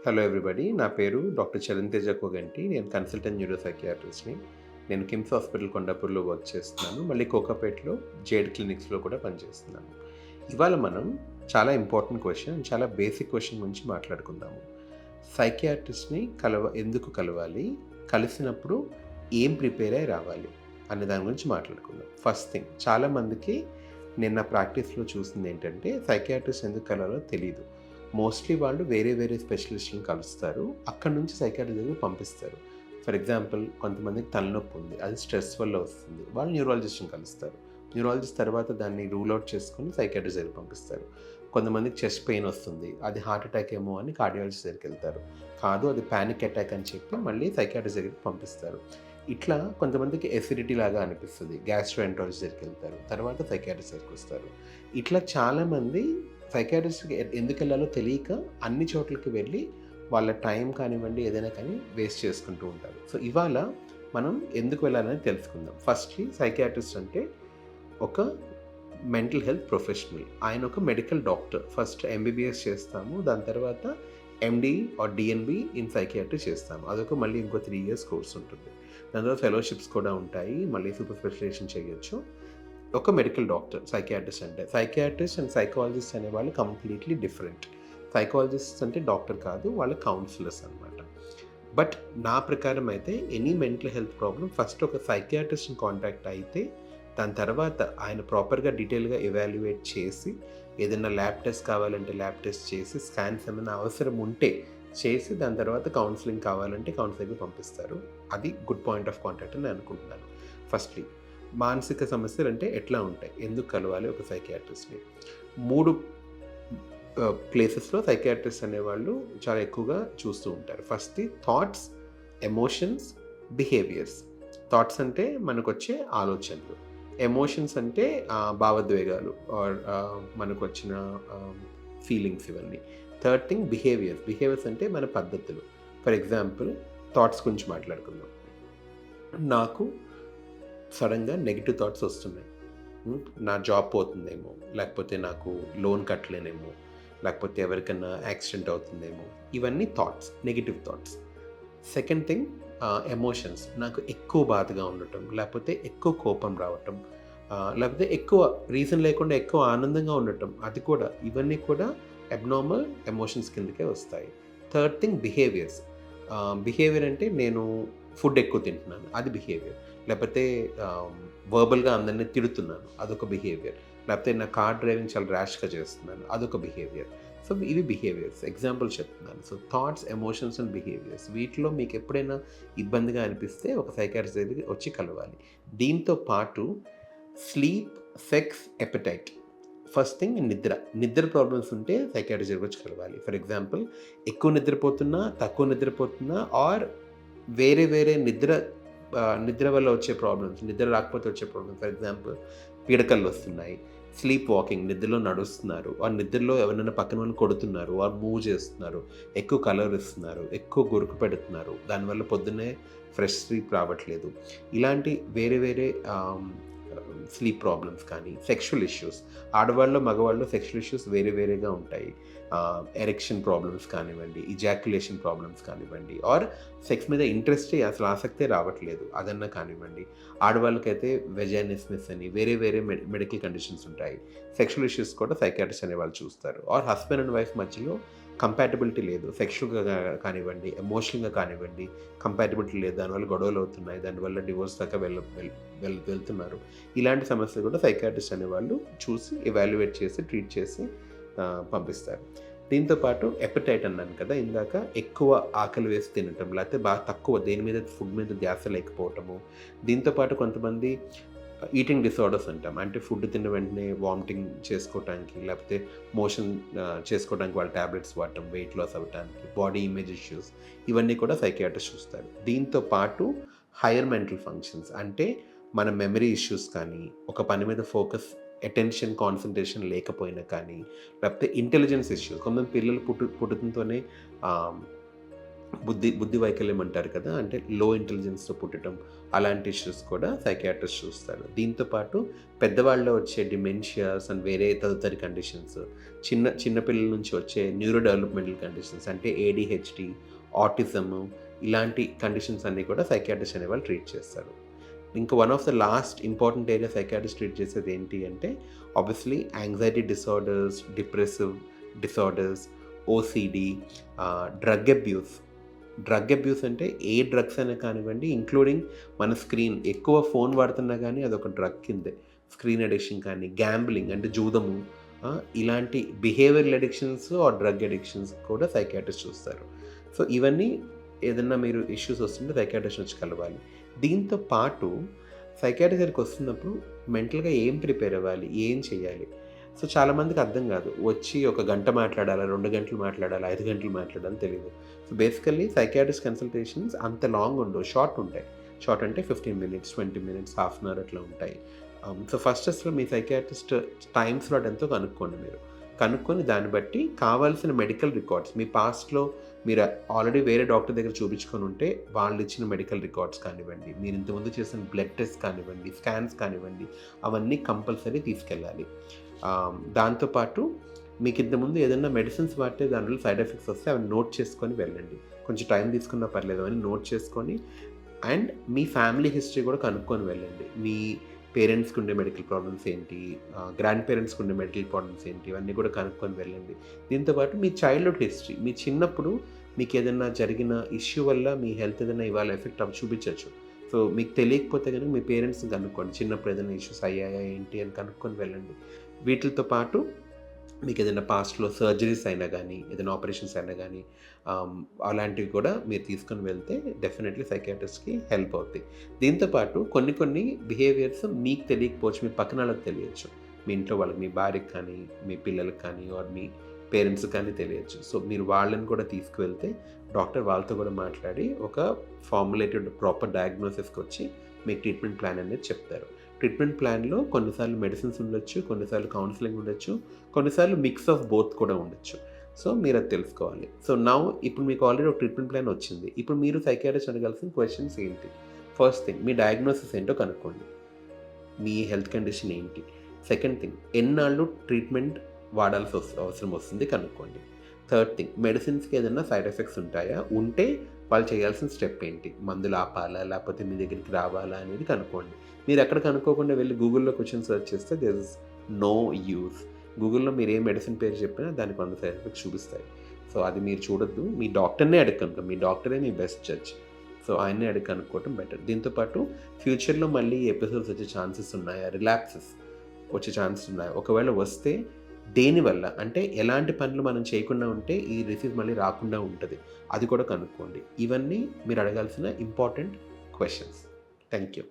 Hello everybody. నా పేరు doctor Charan Koganti. నేను కన్సల్టెంట్ న్యూరో సైకియాట్రిస్ట్‌ని. నేను కిమ్స్ హాస్పిటల్ కొండాపూర్‌లో వర్క్ చేస్తున్నాను. మళ్ళీ కోకాపేట్‌లో జేడ్ క్లినిక్స్‌లో కూడా పనిచేస్తున్నాను. ఇవాళ మనం చాలా ఇంపార్టెంట్ క్వెషన్, చాలా బేసిక్ క్వెషన్ గురించి మాట్లాడుకుందాము. సైకియాట్రిస్ట్‌ని ఎందుకు కలవాలి? కలిసినప్పుడు ఏం ప్రిపేర్ అయ్యి రావాలి? అనే దాని గురించి మాట్లాడుకుందాం. ఫస్ట్ థింగ్, చాలామందికి నేను నా ప్రాక్టీస్‌లో చూసిందేంటంటే సైకియాట్రిస్ట్ ఎందుకు కలవాలో తెలీదు. మోస్ట్లీ వాళ్ళు వేరే వేరే స్పెషలిస్ట్‌లని కలుస్తారు. అక్కడి నుంచి సైకియాట్రిస్ట్ దగ్గరికి పంపిస్తారు. ఫర్ ఎగ్జాంపుల్, కొంతమందికి తలనొప్పి ఉంది. అది స్ట్రెస్ వల్ల వస్తుంది. వాళ్ళు న్యూరాలజిస్ట్‌ని కలుస్తారు. న్యూరాలజిస్ట్ తర్వాత దాన్ని రూల్ ఔట్ చేసుకొని సైకియాట్రిస్ట్ దగ్గరికి పంపిస్తారు. కొంతమందికి చెస్ట్ పెయిన్ వస్తుంది. అది హార్ట్ అటాక్ ఏమో అని కార్డియాలజిస్ట్ దగ్గరికి వెళ్తారు. కాదు, అది పానిక్ అటాక్ అని చెప్పి మళ్ళీ సైకియాట్రిస్ట్ దగ్గరికి పంపిస్తారు. ఇట్లా కొంతమందికి ఎసిడిటీ లాగా అనిపిస్తుంది. గ్యాస్ట్రోఎంట్రాలజిస్ట్ దగ్గరికి వెళ్తారు. తర్వాత సైకియాట్రిస్ట్ దగ్గరికి వస్తారు. ఇట్లా చాలామంది సైకియాట్రిస్ట్‌కి ఎందుకు వెళ్ళాలో తెలియక అన్ని చోట్లకి వెళ్ళి వాళ్ళ టైం కానివ్వండి, ఏదైనా కానీ వేస్ట్ చేసుకుంటూ ఉంటారు. సో ఇవాళ మనం ఎందుకు వెళ్ళాలని తెలుసుకుందాం. ఫస్ట్‌లీ, సైకియాట్రిస్ట్ అంటే ఒక మెంటల్ హెల్త్ ప్రొఫెషనల్. ఆయన ఒక మెడికల్ డాక్టర్. ఫస్ట్ ఎంబీబీఎస్ చేస్తాము. దాని తర్వాత ఎండీ ఆర్ డీఎన్బీ ఇన్ సైకియాట్రీ చేస్తాము. అదొక మళ్ళీ ఇంకో 3 ఇయర్స్ కోర్స్ ఉంటుంది. దాని తర్వాత ఫెలోషిప్స్ కూడా ఉంటాయి. మళ్ళీ సూపర్ స్పెషలైజేషన్ చేయొచ్చు. ఒక మెడికల్ డాక్టర్ సైకియాట్రిస్ట్ అంటే. సైకియాట్రిస్ట్ అండ్ సైకాలజిస్ట్ అనేవాళ్ళు కంప్లీట్లీ డిఫరెంట్. సైకాలజిస్ట్ అంటే డాక్టర్ కాదు, వాళ్ళు కౌన్సిలర్స్ అనమాట. బట్ నా ప్రకారం అయితే any mental health problem first ఒక సైకియాట్రిస్ట్ని కాంటాక్ట్ అయితే దాని తర్వాత ఆయన ప్రాపర్గా డీటెయిల్గా ఎవాల్యుయేట్ చేసి, ఏదైనా ల్యాబ్ టెస్ట్ కావాలంటే ల్యాబ్ టెస్ట్ చేసి, స్కాన్స్ ఏమైనా అవసరం ఉంటే చేసి, దాని తర్వాత కౌన్సిలింగ్ కావాలంటే కౌన్సిలింగ్కి పంపిస్తారు. అది గుడ్ పాయింట్ ఆఫ్ కాంటాక్ట్ అని నేను అనుకుంటున్నాను. ఫస్ట్లీ, మానసిక సమస్యలు అంటే ఎట్లా ఉంటాయి, ఎందుకు కలవాలి ఒక సైకియాట్రిస్ట్ని? 3 ప్లేసెస్లో సైకియాట్రిస్ట్ అనేవాళ్ళు చాలా ఎక్కువగా చూస్తూ ఉంటారు. ఫస్ట్ది థాట్స్, ఎమోషన్స్, బిహేవియర్స్. థాట్స్ అంటే మనకొచ్చే ఆలోచనలు. ఎమోషన్స్ అంటే భావోద్వేగాలు ఆర్ మనకు వచ్చిన ఫీలింగ్స్ ఇవన్నీ. Third thing behaviours. బిహేవియర్స్ అంటే మన పద్ధతులు. ఫర్ ఎగ్జాంపుల్, థాట్స్ గురించి మాట్లాడుకుందాం. నాకు సడన్గా నెగిటివ్ థాట్స్ వస్తున్నాయి. నా జాబ్ పోతుందేమో, లేకపోతే నాకు లోన్ కట్టలేనేమో, లేకపోతే ఎవరికన్నా యాక్సిడెంట్ అవుతుందేమో. ఇవన్నీ thoughts, negative thoughts. Second thing emotions. నాకు ఎక్కువ బాధగా ఉండటం, లేకపోతే ఎక్కువ కోపం రావటం, లేకపోతే ఎక్కువ రీజన్ లేకుండా ఎక్కువ ఆనందంగా ఉండటం, అది కూడా, ఇవన్నీ కూడా అబ్నార్మల్ ఎమోషన్స్ కిందకే వస్తాయి. Third thing behaviours. బిహేవియర్ అంటే నేను ఫుడ్ ఎక్కువ తింటున్నాను, అది బిహేవియర్. లేకపోతే వర్బల్గా అందరినీ తిడుతున్నాను, అదొక బిహేవియర్. లేకపోతే నా కార్ డ్రైవింగ్ చాలా ర్యాష్గా చేస్తున్నాను, అదొక బిహేవియర్. సో ఇవి బిహేవియర్స్, ఎగ్జాంపుల్ చెప్తున్నాను. So thoughts, emotions and behaviours. వీటిలో మీకు ఎప్పుడైనా ఇబ్బందిగా అనిపిస్తే ఒక సైకియాట్రిస్ట్ దగ్గరికి వచ్చి కలవాలి. దీంతో పాటు sleep, sex, appetite. First thing నిద్ర ప్రాబ్లమ్స్ ఉంటే సైకియాట్రిస్ట్ దగ్గరికి వచ్చి కలవాలి. ఫర్ ఎగ్జాంపుల్, ఎక్కువ నిద్రపోతున్నా, తక్కువ నిద్రపోతున్నా, ఆర్ వేరే వేరే నిద్ర వల్ల వచ్చే ప్రాబ్లమ్స్, నిద్ర రాకపోతే వచ్చే ప్రాబ్లమ్స్. ఫర్ ఎగ్జాంపుల్, పీడకలు వస్తున్నాయి, స్లీప్ వాకింగ్, నిద్రలో నడుస్తున్నారు, ఆ నిద్రలో ఎవరైనా పక్కన వాళ్ళు కొడుతున్నారు, ఆ మూవ్ చేస్తున్నారు, ఎక్కువ కలర్ ఇస్తున్నారు, ఎక్కువ గురుకు పెడుతున్నారు, దానివల్ల పొద్దున్నే ఫ్రెష్ స్లీప్ రావట్లేదు. ఇలాంటి వేరే వేరే స్లీప్ ప్రాబ్లమ్స్ కానీ, సెక్షువల్ ఇష్యూస్. ఆడవాళ్ళు, మగవాళ్ళు సెక్షువల్ ఇష్యూస్ వేరే వేరేగా ఉంటాయి. ఎరెక్షన్ ప్రాబ్లమ్స్ కానివ్వండి, ఇజాక్యులేషన్ ప్రాబ్లమ్స్ కానివ్వండి, ఆర్ సెక్స్ మీద ఇంట్రెస్టే, అసలు ఆసక్తే రావట్లేదు, అదన్నా కానివ్వండి. ఆడవాళ్ళకైతే వెజైనిస్మిస్ అని వేరే వేరే మెడికల్ కండిషన్స్ ఉంటాయి. సెక్షువల్ ఇష్యూస్ కూడా సైకియాట్రిస్ట్ అనే వాళ్ళు చూస్తారు. ఆర్ హస్బెండ్ అండ్ వైఫ్ మధ్యలో కంపాటబిలిటీ లేదు, సెక్షువల్గా కానివ్వండి, ఎమోషనల్గా కానివ్వండి, కంపాటబిలిటీ లేదు, దానివల్ల గొడవలు అవుతున్నాయి, దానివల్ల డివోర్స్ దాకా వెళ్తున్నారు. ఇలాంటి సమస్యలు కూడా సైకియాట్రిస్ట్ అనేవాళ్ళు చూసి ఎవాల్యుయేట్ చేసి ట్రీట్ చేసి పంపిస్తారు. దీంతోపాటు ఎపటైట్ అన్నాను కదా ఇందాక, ఎక్కువ ఆకలి వేసి తినటం, లేకపోతే బాగా తక్కువ దేని మీద ఫుడ్ మీద ధ్యాస లేకపోవటము. దీంతోపాటు కొంతమంది ఈటింగ్ డిసార్డర్స్ అంటాం, అంటే ఫుడ్ తిన్న వెంటనే వామిటింగ్ చేసుకోవటానికి, లేకపోతే మోషన్ చేసుకోవడానికి వాళ్ళు ట్యాబ్లెట్స్ వాడటం, వెయిట్ లాస్ అవ్వడానికి, బాడీ ఇమేజ్ ఇష్యూస్, ఇవన్నీ కూడా సైకియాట్రిస్ట్ చూస్తారు. దీంతో పాటు హైయర్ మెంటల్ ఫంక్షన్స్, అంటే మన మెమరీ ఇష్యూస్ కానీ, ఒక పని మీద ఫోకస్, అటెన్షన్, కాన్సన్ట్రేషన్ లేకపోయినా కానీ, లేకపోతే ఇంటెలిజెన్స్ ఇష్యూస్. కొంతమంది పిల్లలు పుట్టుకతోనే బుద్ధి వైకల్యం అంటారు కదా, అంటే లో ఇంటెలిజెన్స్తో పుట్టడం, అలాంటి ఇష్యూస్ కూడా సైకియాట్రిస్ట్ చూస్తారు. దీంతో పాటు పెద్దవాళ్ళలో వచ్చే డిమెన్షియాస్ అండ్ వేరే తదితరి కండిషన్స్, చిన్నపిల్లల నుంచి వచ్చే న్యూరో డెవలప్మెంటల్ కండిషన్స్ అంటే ఏడిహెచ్డి, ఆటిజము, ఇలాంటి కండిషన్స్ అన్నీ కూడా సైకియాట్రిస్ట్ అనే వాళ్ళు ట్రీట్ చేస్తారు. ఇంకా one of the last important area psychiatrist treat చేసేది ఏంటి అంటే obviously anxiety disorders, depressive disorders, OCD, drug abuse అంటే ఏ డ్రగ్స్ అయినా కానివ్వండి, ఇంక్లూడింగ్ మన స్క్రీన్ ఎక్కువ ఫోన్ వాడుతున్నా కానీ అదొక డ్రగ్ కిందే. స్క్రీన్ అడిక్షన్ కానీ, గ్యాంబ్లింగ్ అంటే జూదము, ఇలాంటి behavioural addictions or drug addictions కూడా సైకియాట్రిస్ట్ చూస్తారు. సో ఇవన్నీ ఏదన్నా మీరు ఇష్యూస్ వస్తుంటే సైకియాట్రిస్ట్ వచ్చి కలవాలి. దీంతో పాటు సైకియాట్రిస్ట్ దగ్గరికి వస్తున్నప్పుడు మెంటల్గా ఏం ప్రిపేర్ అవ్వాలి, ఏం చేయాలి. సో చాలామందికి అర్థం కాదు, వచ్చి ఒక గంట మాట్లాడాలా, 2 గంటలు మాట్లాడాలా, 5 గంటలు మాట్లాడాలని తెలియదు. సో బేసికల్లీ సైకియాట్రిస్ట్ కన్సల్టేషన్స్ అంత లాంగ్ ఉండవు, షార్ట్ ఉంటాయి. షార్ట్ అంటే 15 minutes, 20 minutes, half an hour అట్లా ఉంటాయి. సో ఫస్ట్ అసలు మీ సైకియాట్రిస్ట్ టైం స్లాట్ ఎంతో కనుక్కొని దాన్ని బట్టి కావాల్సిన మెడికల్ రికార్డ్స్, మీ పాస్ట్లో మీరు ఆల్రెడీ వేరే డాక్టర్ దగ్గర చూపించుకొని ఉంటే వాళ్ళు ఇచ్చిన మెడికల్ రికార్డ్స్ కానివ్వండి, మీరు ఇంతకుముందు చేసిన బ్లడ్ టెస్ట్ కానివ్వండి, స్కాన్స్ కానివ్వండి, అవన్నీ కంపల్సరీ తీసుకెళ్ళాలి. దాంతోపాటు మీకు ఇంతకుముందు ఏదైనా మెడిసిన్స్ వాడితే దానివల్ల సైడ్ ఎఫెక్ట్స్ వస్తే అవి నోట్ చేసుకొని వెళ్ళండి. కొంచెం టైం తీసుకున్నా పర్లేదు అని నోట్ చేసుకొని, అండ్ మీ ఫ్యామిలీ హిస్టరీ కూడా కనుక్కొని వెళ్ళండి. మీ పేరెంట్స్కి ఉండే మెడికల్ ప్రాబ్లమ్స్ ఏంటి, గ్రాండ్ పేరెంట్స్కి ఉండే మెడికల్ ప్రాబ్లమ్స్ ఏంటి, ఇవన్నీ కూడా కనుక్కొని వెళ్ళండి. దీంతోపాటు మీ చైల్డ్హుడ్ హిస్టరీ, మీ చిన్నప్పుడు మీకు ఏదైనా జరిగిన ఇష్యూ వల్ల మీ హెల్త్ ఏదైనా ఇవాళ ఎఫెక్ట్ చూపించవచ్చు. సో మీకు తెలియకపోతే కనుక మీ పేరెంట్స్ని కనుక్కోండి, చిన్నప్పుడు ఏదైనా ఇష్యూస్ అయ్యాయా ఏంటి అని కనుక్కొని వెళ్ళండి. వీటితో పాటు మీకు ఏదైనా పాస్ట్లో సర్జరీస్ అయినా కానీ, ఏదైనా ఆపరేషన్స్ అయినా కానీ, అలాంటివి కూడా మీరు తీసుకొని వెళ్తే డెఫినెట్లీ సైకియాట్రిస్ట్కి హెల్ప్ అవుతాయి. దీంతోపాటు కొన్ని బిహేవియర్స్ మీకు తెలియకపోవచ్చు, మీ పక్కన వాళ్ళకి తెలియచ్చు. మీ ఇంట్లో వాళ్ళకి, మీ భార్యకి కానీ, మీ పిల్లలకి కానీ, ఆర్ మీ పేరెంట్స్కి కానీ తెలియచ్చు. సో మీరు వాళ్ళని కూడా తీసుకువెళ్తే డాక్టర్ వాళ్ళతో కూడా మాట్లాడి ఒక ఫార్ములేటెడ్ ప్రాపర్ డయాగ్నోసిస్కి వచ్చి మీకు ట్రీట్మెంట్ ప్లాన్ అనేది చెప్తారు. ట్రీట్మెంట్ ప్లాన్లో కొన్నిసార్లు మెడిసిన్స్ ఉండొచ్చు, కొన్నిసార్లు కౌన్సిలింగ్ ఉండొచ్చు, కొన్నిసార్లు మిక్స్ ఆఫ్ బోత్ కూడా ఉండొచ్చు. సో మీరు అది తెలుసుకోవాలి. సో ఇప్పుడు మీకు ఆల్రెడీ ఒక ట్రీట్మెంట్ ప్లాన్ వచ్చింది. ఇప్పుడు మీరు సైకియాట్రిస్ట్ అడగాల్సిన క్వశ్చన్స్ ఏంటి? ఫస్ట్ థింగ్, మీ డయాగ్నోసిస్ ఏంటో కనుక్కోండి, మీ హెల్త్ కండిషన్ ఏంటి. సెకండ్ థింగ్, ఎన్నాళ్ళు ట్రీట్మెంట్ వాడాల్సి అవసరం వస్తుంది కనుక్కోండి. థర్డ్ థింగ్, మెడిసిన్స్కి ఏదైనా సైడ్ ఎఫెక్ట్స్ ఉంటాయా, ఉంటే వాళ్ళు చేయాల్సిన స్టెప్ ఏంటి, మందులు ఆపాలా లేకపోతే మీ దగ్గరికి రావాలా అనేది కనుక్కోండి. మీరు ఎక్కడ కనుక్కోకుండా వెళ్ళి గూగుల్లో క్వశ్చన్ సెర్చ్ చేస్తే దేర్ ఇస్ నో యూస్. గూగుల్లో మీరు ఏ మెడిసిన్ పేరు చెప్పినా దానికి 100 సైడ్ ఎఫెక్ట్స్ చూపిస్తాయి. సో అది మీరు చూడొద్దు, మీ డాక్టర్నే అడగనుకో, మీ డాక్టరే మీ బెస్ట్ జడ్జ్. సో ఆయన్నే అడిగి కనుక్కోవటం బెటర్. దీంతోపాటు ఫ్యూచర్లో మళ్ళీ ఎపిసోడ్స్ వచ్చే ఛాన్సెస్ ఉన్నాయా, రిలాప్సెస్ వచ్చే ఛాన్సెస్ ఉన్నాయా, ఒకవేళ వస్తే దేనివల్ల, అంటే ఎలాంటి పనులు మనం చేయకుండా ఉంటే ఈ డిసీజ్ మళ్ళీ రాకుండా ఉంటుంది, అది కూడా కనుక్కోండి. ఇవన్నీ మీరు అడగాల్సిన ఇంపార్టెంట్ క్వశ్చన్స్. Thank you.